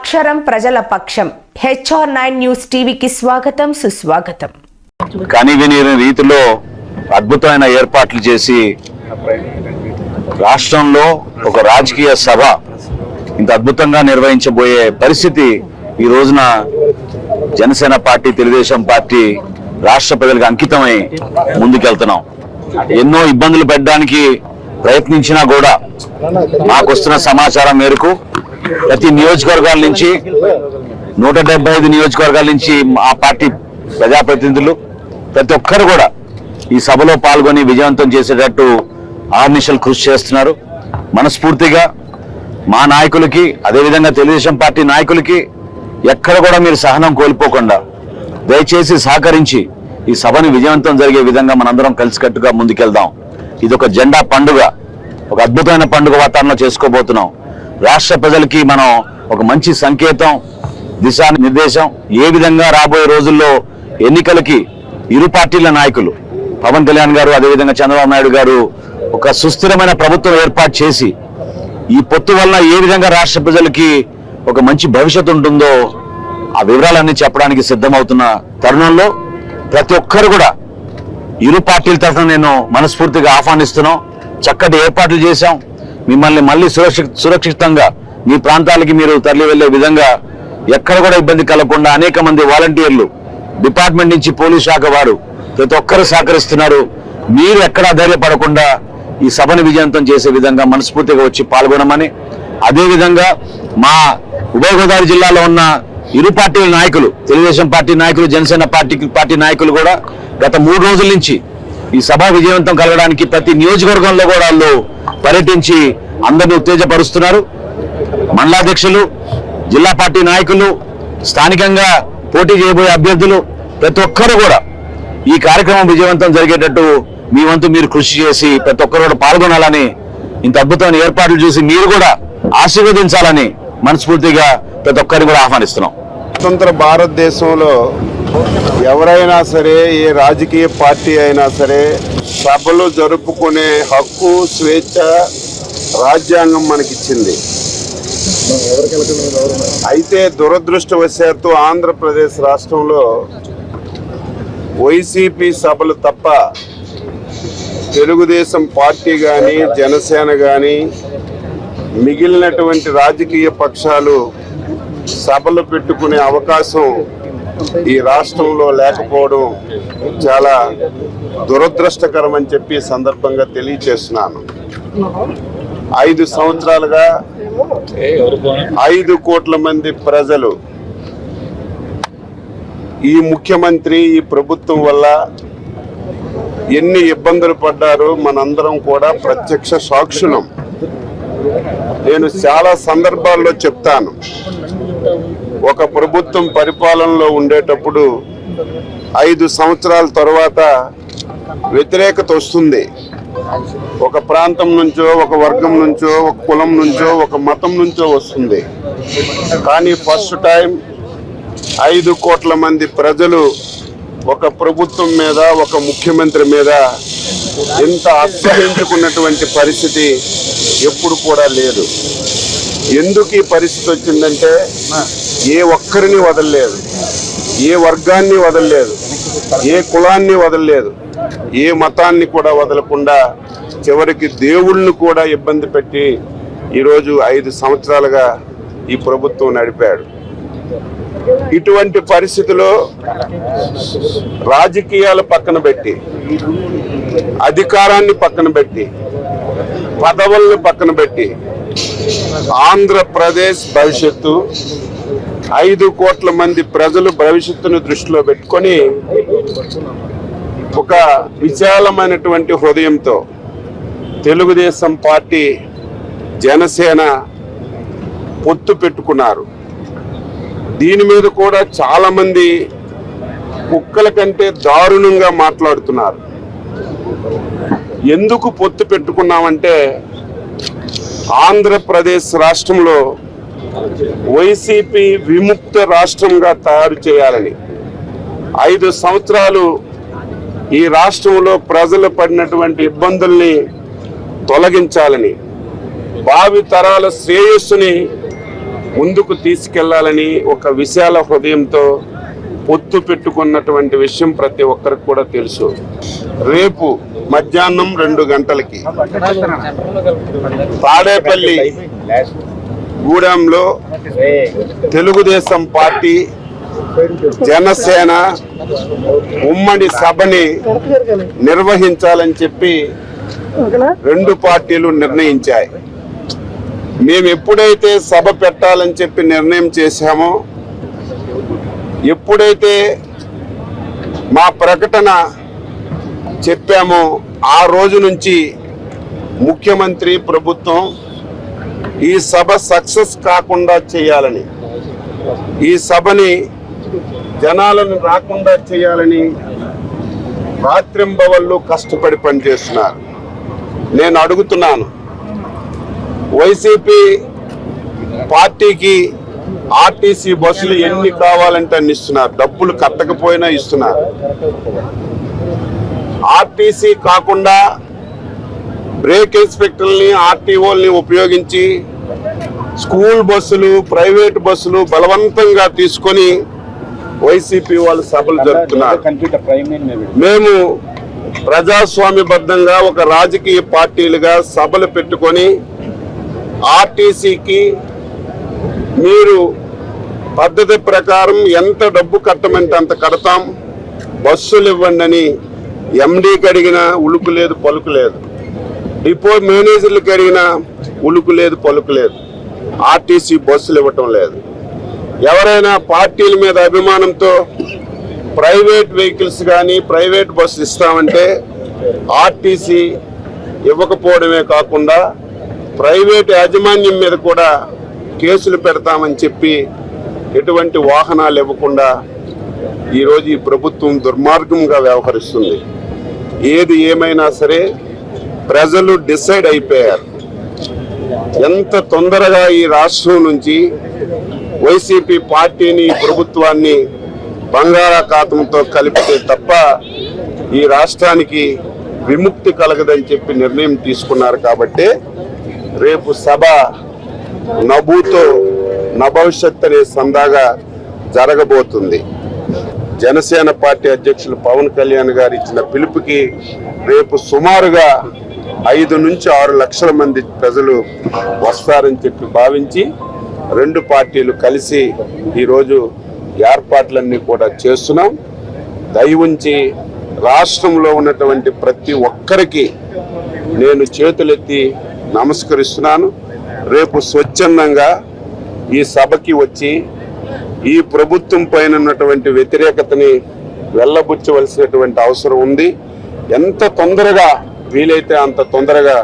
అక్షరం ప్రజల పక్షం HR9 న్యూస్ టీవీకి స్వాగతం సుస్వాగతం. కనివిని రీతిలో అద్భుతమైన ఏర్పాట్లు చేసి రాష్ట్రంలో ఒక రాజకీయ సభ ఇంత అద్భుతంగా నిర్వహించబోయే పరిస్థితి ఈ రోజున జనసేన పార్టీ తెలుగుదేశం పార్టీ రాష్ట్ర ప్రజలకు అంకితమై ముందుకెళ్తున్నాం. ఎన్నో ఇబ్బందులు పెట్టడానికి ప్రయత్నించినా కూడా మాకు వస్తున్న సమాచారం మేరకు ప్రతి నియోజకవర్గాల నుంచి 175 నియోజకవర్గాల నుంచి ఆ పార్టీ ప్రజాప్రతినిధులు ప్రతి ఒక్కరు కూడా ఈ సభలో పాల్గొని విజయవంతం చేసేటట్టు ఆర్నిషల్ కృషి చేస్తున్నారు. మనస్ఫూర్తిగా మా నాయకులకి అదేవిధంగా తెలుగుదేశం పార్టీ నాయకులకి ఎక్కడ కూడా మీరు సహనం కోల్పోకుండా దయచేసి సహకరించి ఈ సభని విజయవంతం జరిగే విధంగా మనందరం కలిసికట్టుగా ముందుకెళ్దాం. ఇది ఒక జెండా పండుగ, ఒక అద్భుతమైన పండుగ వాతావరణంలో చేసుకోబోతున్నాం. రాష్ట్ర ప్రజలకి మనం ఒక మంచి సంకేతం, దిశానిర్దేశం ఏ విధంగా రాబోయే రోజుల్లో ఎన్నికలకి ఇరు పార్టీల నాయకులు పవన్ కళ్యాణ్ గారు అదేవిధంగా చంద్రబాబు నాయుడు గారు ఒక సుస్థిరమైన ప్రభుత్వం ఏర్పాటు చేసి ఈ పొత్తు వల్ల ఏ విధంగా రాష్ట్ర ప్రజలకి ఒక మంచి భవిష్యత్తు ఉంటుందో ఆ వివరాలన్నీ చెప్పడానికి సిద్ధమవుతున్న తరుణంలో ప్రతి ఒక్కరు కూడా ఇరు పార్టీల తరఫున నేను మనస్ఫూర్తిగా ఆహ్వానిస్తున్నాం. చక్కటి ఏర్పాట్లు చేశాం. మిమ్మల్ని మళ్ళీ సురక్షితంగా మీ ప్రాంతాలకి మీరు తరలి వెళ్లే విధంగా ఎక్కడ కూడా ఇబ్బంది కలగకుండా అనేక మంది వాలంటీర్లు డిపార్ట్మెంట్ నుంచి పోలీస్ శాఖ వారు ప్రతి ఒక్కరు సహకరిస్తున్నారు. మీరు ఎక్కడా ధైర్యపడకుండా ఈ సభను విజయవంతం చేసే విధంగా మనస్ఫూర్తిగా వచ్చి పాల్గొనమని, అదేవిధంగా మా ఉభయ గోదావరి జిల్లాలో ఉన్న ఇరు పార్టీల నాయకులు తెలుగుదేశం పార్టీ నాయకులు జనసేన పార్టీ నాయకులు కూడా గత 3 రోజుల నుంచి ఈ సభ విజయవంతం కలగడానికి ప్రతి నియోజకవర్గంలో కూడా వాళ్ళు పర్యటించి అందరినీ ఉత్తేజపరుస్తున్నారు. మండలాధ్యక్షులు, జిల్లా పార్టీ నాయకులు, స్థానికంగా పోటీ చేయబోయే అభ్యర్థులు ప్రతి ఒక్కరు కూడా ఈ కార్యక్రమం విజయవంతం జరిగేటట్టు మీ వంతు మీరు కృషి చేసి ప్రతి ఒక్కరు కూడా పాల్గొనాలని, ఇంత అద్భుతమైన ఏర్పాట్లు చూసి మీరు కూడా ఆశీర్వదించాలని మనస్ఫూర్తిగా ప్రతి ఒక్కరిని కూడా ఆహ్వానిస్తున్నాం. స్వతంత్ర భారతదేశంలో ఎవరైనా సరే, ఏ రాజకీయ పార్టీ అయినా సరే సభలు జరుపుకునే హక్కు, స్వేచ్ఛ రాజ్యాంగం మనకిచ్చింది. అయితే దురదృష్టవశాత్తు ఆంధ్రప్రదేశ్ రాష్ట్రంలో వైసీపీ సభలు తప్ప తెలుగుదేశం పార్టీ కానీ జనసేన కానీ మిగిలినటువంటి రాజకీయ పక్షాలు సభలు పెట్టుకునే అవకాశం ఈ రాష్ట్రంలో లేకపోవడం చాలా దురదృష్టకరం అని చెప్పి సందర్భంగా తెలియచేస్తున్నాను. 5 సంవత్సరాలుగా 5 కోట్ల మంది ప్రజలు ఈ ముఖ్యమంత్రి, ఈ ప్రభుత్వం వల్ల ఎన్ని ఇబ్బందులు పడ్డారో మనందరం కూడా ప్రత్యక్ష సాక్షులం. నేను చాలా సందర్భాల్లో చెప్తాను, ఒక ప్రభుత్వం పరిపాలనలో ఉండేటప్పుడు 5 సంవత్సరాల తర్వాత వ్యతిరేకత వస్తుంది. ఒక ప్రాంతం నుంచో, ఒక వర్గం నుంచో, ఒక కులం నుంచో, ఒక మతం నుంచో వస్తుంది. కానీ ఫస్ట్ టైం 5 కోట్ల మంది ప్రజలు ఒక ప్రభుత్వం మీద, ఒక ముఖ్యమంత్రి మీద ఎంత అసహించుకున్నటువంటి పరిస్థితి ఎప్పుడు కూడా లేదు. ఎందుకు ఈ పరిస్థితి వచ్చిందంటే ఏ ఒక్కరిని వదలలేదు, ఏ వర్గాన్ని వదలలేదు, ఏ కులాన్ని వదలలేదు, ఏ మతాన్ని కూడా వదలకుండా చివరికి దేవుళ్ళను కూడా ఇబ్బంది పెట్టి ఈరోజు 5 సంవత్సరాలుగా ఈ ప్రభుత్వం నడిపాడు. ఇటువంటి పరిస్థితిలో రాజకీయాలు పక్కన పెట్టి, అధికారాన్ని పక్కన పెట్టి, పదవులను పక్కన పెట్టి ఆంధ్రప్రదేశ్ భవిష్యత్తు, 5 కోట్ల మంది ప్రజలు భవిష్యత్తును దృష్టిలో పెట్టుకొని ఒక విశాలమైనటువంటి హృదయంతో తెలుగుదేశం పార్టీ, జనసేన పొత్తు పెట్టుకున్నారు. దీని మీద కూడా చాలా మంది కుక్కల కంటే దారుణంగా మాట్లాడుతున్నారు. ఎందుకు పొత్తు పెట్టుకున్నామంటే ఆంధ్రప్రదేశ్ రాష్ట్రంలో వైసీపీ విముక్త రాష్ట్రంగా తయారు చేయాలని, 5 సంవత్సరాలు ఈ రాష్ట్రంలో ప్రజలు పడినటువంటి ఇబ్బందుల్ని తొలగించాలని, భావి తరాల శ్రేయస్సుని ముందుకు తీసుకెళ్లాలని ఒక విశాల హృదయంతో పొత్తు పెట్టుకున్నటువంటి విషయం ప్రతి ఒక్కరికి కూడా తెలుసు. రేపు మధ్యాహ్నం 2 గంటలకి తాడేపల్లి గూడెంలో తెలుగుదేశం పార్టీ జనసేన ఉమ్మడి సభని నిర్వహించాలని చెప్పి 2 పార్టీలు నిర్ణయించాయి. మేము ఎప్పుడైతే సభ పెట్టాలని చెప్పి నిర్ణయం చేశామో, ఎప్పుడైతే మా ప్రకటన చెప్పామో ఆ రోజు నుంచి ముఖ్యమంత్రి ప్రభుత్వం ఈ సభ సక్సెస్ కాకుండా చేయాలని, ఈ సభని జనాలను రాకుండా చేయాలని రాత్రింబవళ్ళు కష్టపడి పనిచేస్తున్నారు. నేను అడుగుతున్నాను, వైసీపీ పార్టీకి ఆర్టీసీ బస్సులు ఎన్ని కావాలంటే అన్ని ఇస్తున్నారు, డబ్బులు కట్టకపోయినా ఇస్తున్నారు. ఆర్టీసీ కాకుండా బ్రేక్ ఇన్స్పెక్టర్ని, ఆర్టీఓల్ని ఉపయోగించి స్కూల్ బస్సులు, ప్రైవేట్ బస్సులు బలవంతంగా తీసుకొని వైసీపీ వాళ్ళు సభలు జరుపుతున్నారు. మేము ప్రజాస్వామ్యబద్ధంగా ఒక రాజకీయ పార్టీలుగా సభలు పెట్టుకొని ఆర్టీసీకి మీరు పద్ధతి ప్రకారం ఎంత డబ్బు కట్టమంటే అంత కడతాం, బస్సులు ఇవ్వండి అని ఎండీకి అడిగినా ఉలుకు లేదు పలుకు లేదు, డిపో మేనేజర్లకు అడిగినా ఉలుకు లేదు పలుకు లేదు. ఆర్టీసీ బస్సులు ఇవ్వటం లేదు. ఎవరైనా పార్టీల మీద అభిమానంతో ప్రైవేట్ వెహికల్స్ కానీ ప్రైవేట్ బస్సు ఇస్తామంటే ఆర్టీసీ ఇవ్వకపోవడమే కాకుండా ప్రైవేట్ యాజమాన్యం మీద కూడా కేసులు పెడతామని చెప్పి ఎటువంటి వాహనాలు ఇవ్వకుండా ఈరోజు ఈ ప్రభుత్వం దుర్మార్గంగా వ్యవహరిస్తుంది. ఏది ఏమైనా సరే ప్రజలు డిసైడ్ అయిపోయారు. ఎంత తొందరగా ఈ రాష్ట్రం నుంచి వైసీపీ పార్టీని, ప్రభుత్వాన్ని బంగాళాఖాతంతో కలిపితే తప్ప ఈ రాష్ట్రానికి విముక్తి కలగదని చెప్పి నిర్ణయం తీసుకున్నారు. కాబట్టి రేపు సభ నభూతో నభవిష్యత్ అనే సందాగా జరగబోతుంది. జనసేన పార్టీ అధ్యక్షులు పవన్ కళ్యాణ్ గారు ఇచ్చిన పిలుపుకి రేపు సుమారుగా 5 నుంచి 6 లక్షల మంది ప్రజలు వస్తారని చెప్పి భావించి 2 పార్టీలు కలిసి ఈరోజు ఏర్పాట్లన్నీ కూడా చేస్తున్నాం. దయవుంచి రాష్ట్రంలో ఉన్నటువంటి ప్రతి ఒక్కరికి నేను చేతులెత్తి నమస్కరిస్తున్నాను. రేపు స్వచ్ఛందంగా ఈ సభకి వచ్చి ఈ ప్రభుత్వం పైన ఉన్నటువంటి వ్యతిరేకతని వెళ్ళబుచ్చవలసినటువంటి అవసరం ఉంది. ఎంత తొందరగా వీలైతే అంత తొందరగా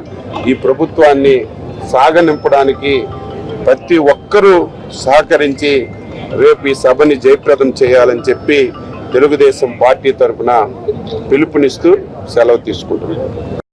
ఈ ప్రభుత్వాన్ని సాగనింపడానికి ప్రతి ఒక్కరూ సహకరించి రేపు ఈ సభని జయప్రదం చేయాలని చెప్పి తెలుగుదేశం పార్టీ తరఫున పిలుపునిస్తూ సెలవు తీసుకుంటున్నాను.